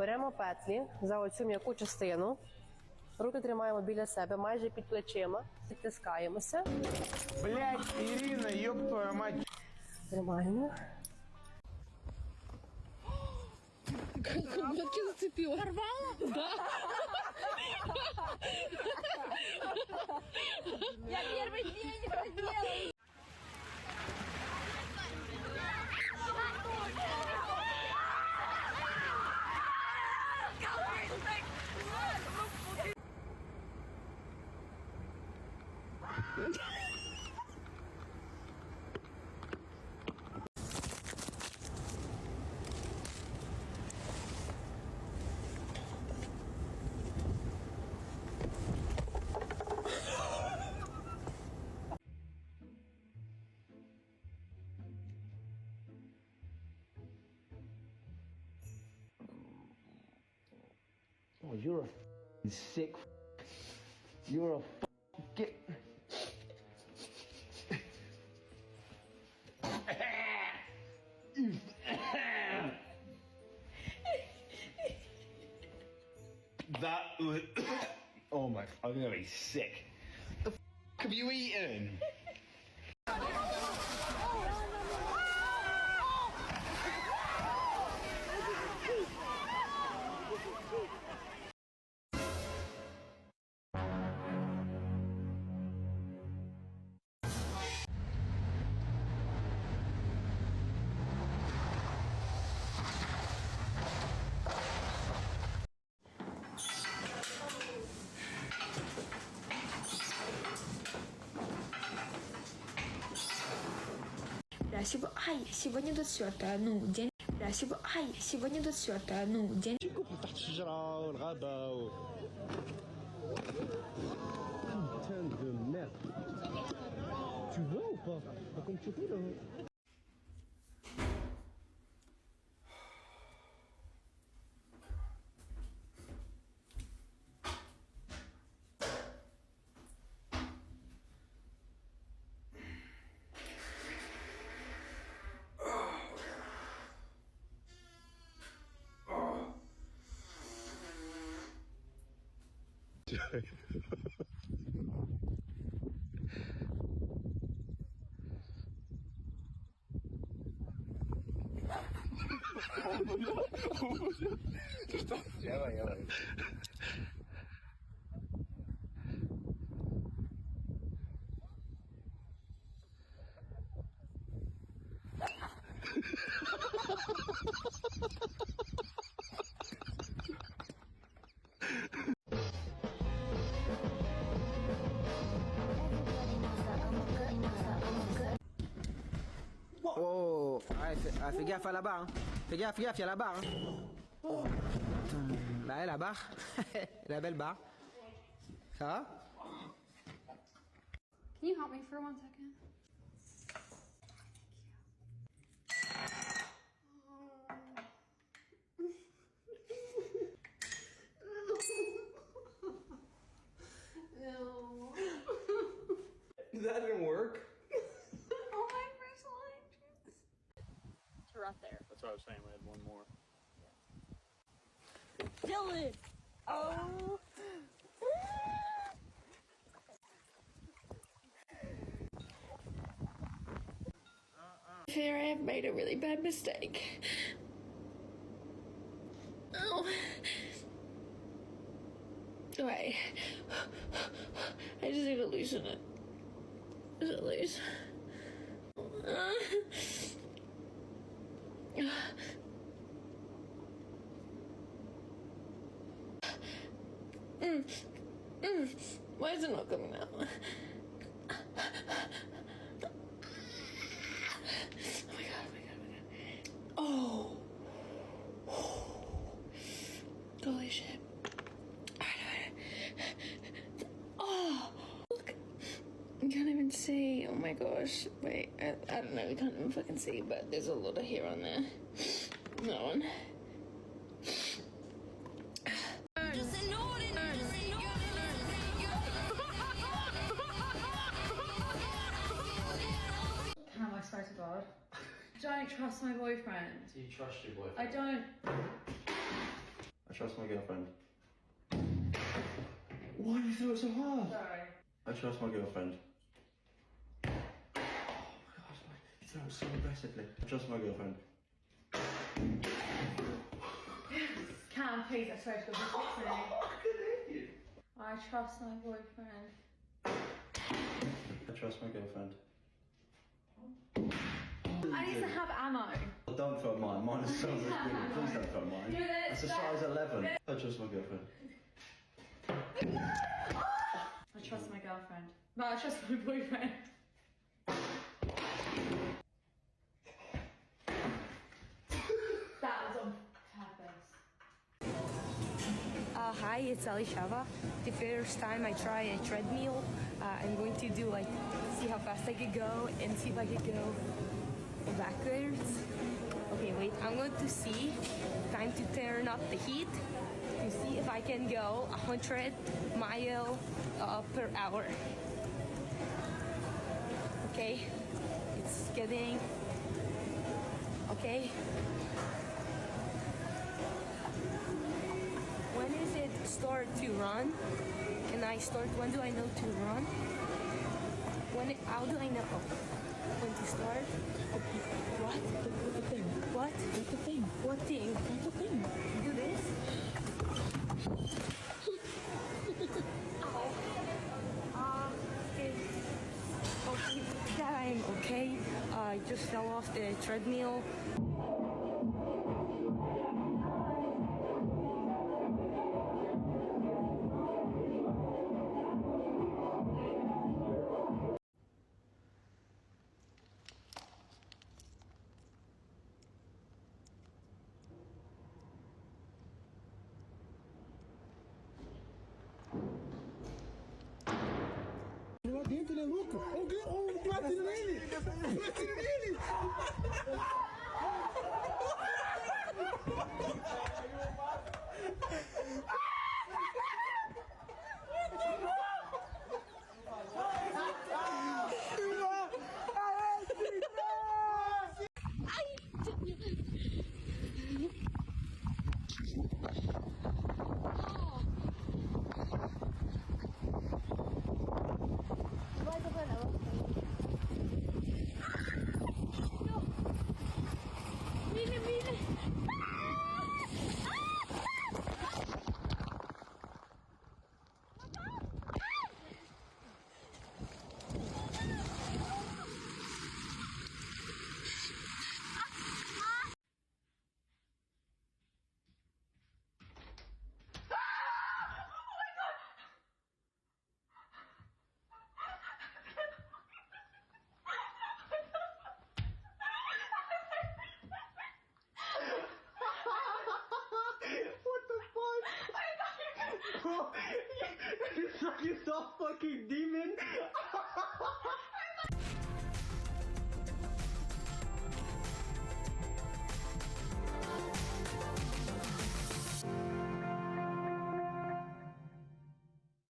Беремо петлі за оцю м'яку частину. Руки тримаємо біля себе, майже під плечима. Підтискаємося. Блядь, Ирина, ёб твою мать. Тримаємо. Как зацепила? Порвала? Да. Я первый день это делаю. Oh, you're a sick. You're a get. That was. Oh my! I'm gonna be sick. The have you eaten? Сегодня тут все это, ну, день. Сегодня тут все это, ну, день. تحت الشجرة والغابة Putain de merde. Tu vois ou pas? Pas comme tu fais là. يلا Oh, fais gaffe à la barre. Hein. Fais gaffe, il y a la barre. Hein. Oh, là, la barre. La belle barre. Ça va? Can you help me for 1 second? No. That didn't work. Oh, my first line. It's right there. That's what I was saying, we had one more. Dylan! Oh! Fear I have made a really bad mistake. Oh. Wait. I just need to loosen it. Is it loose? Why is it not coming out? Oh my god. Oh. Holy shit. Oh. Look. You can't even see. Oh my gosh. Wait. I don't know. You can't even fucking see, but there's a lot of hair on there. That one. I swear to God. I don't trust my boyfriend. Do you trust your boyfriend? I don't. I trust my girlfriend. Why do you throw it so hard? Sorry. I trust my girlfriend. Oh my gosh, you throw it so aggressively. I trust my girlfriend. Cam, please, I swear to God, just fix me. I trust my boyfriend. I trust my girlfriend. I need to have ammo. Well, don't throw mine. Mine is so big. Please don't throw mine. It's a size 11. I trust my girlfriend. I trust my girlfriend. No, I trust my boyfriend. That was on purpose. Hi, it's Alishava. The first time I try a treadmill, I'm going to do see how fast I could go and see if I could go backwards. Okay, wait, I'm going to see. Time to turn up the heat to see if I can go 100 miles per hour. Okay, it's getting, okay. When is it start to run? Can I start? When do I know to run? How do I know when to start? What? The thing. What? The thing. What thing? The thing. Do this. Ow. Okay. Okay. That I'm okay. I just fell off the treadmill. Lá dentro ele é louco. Batendo nele! Batendo nele! It's like it's a fucking demon.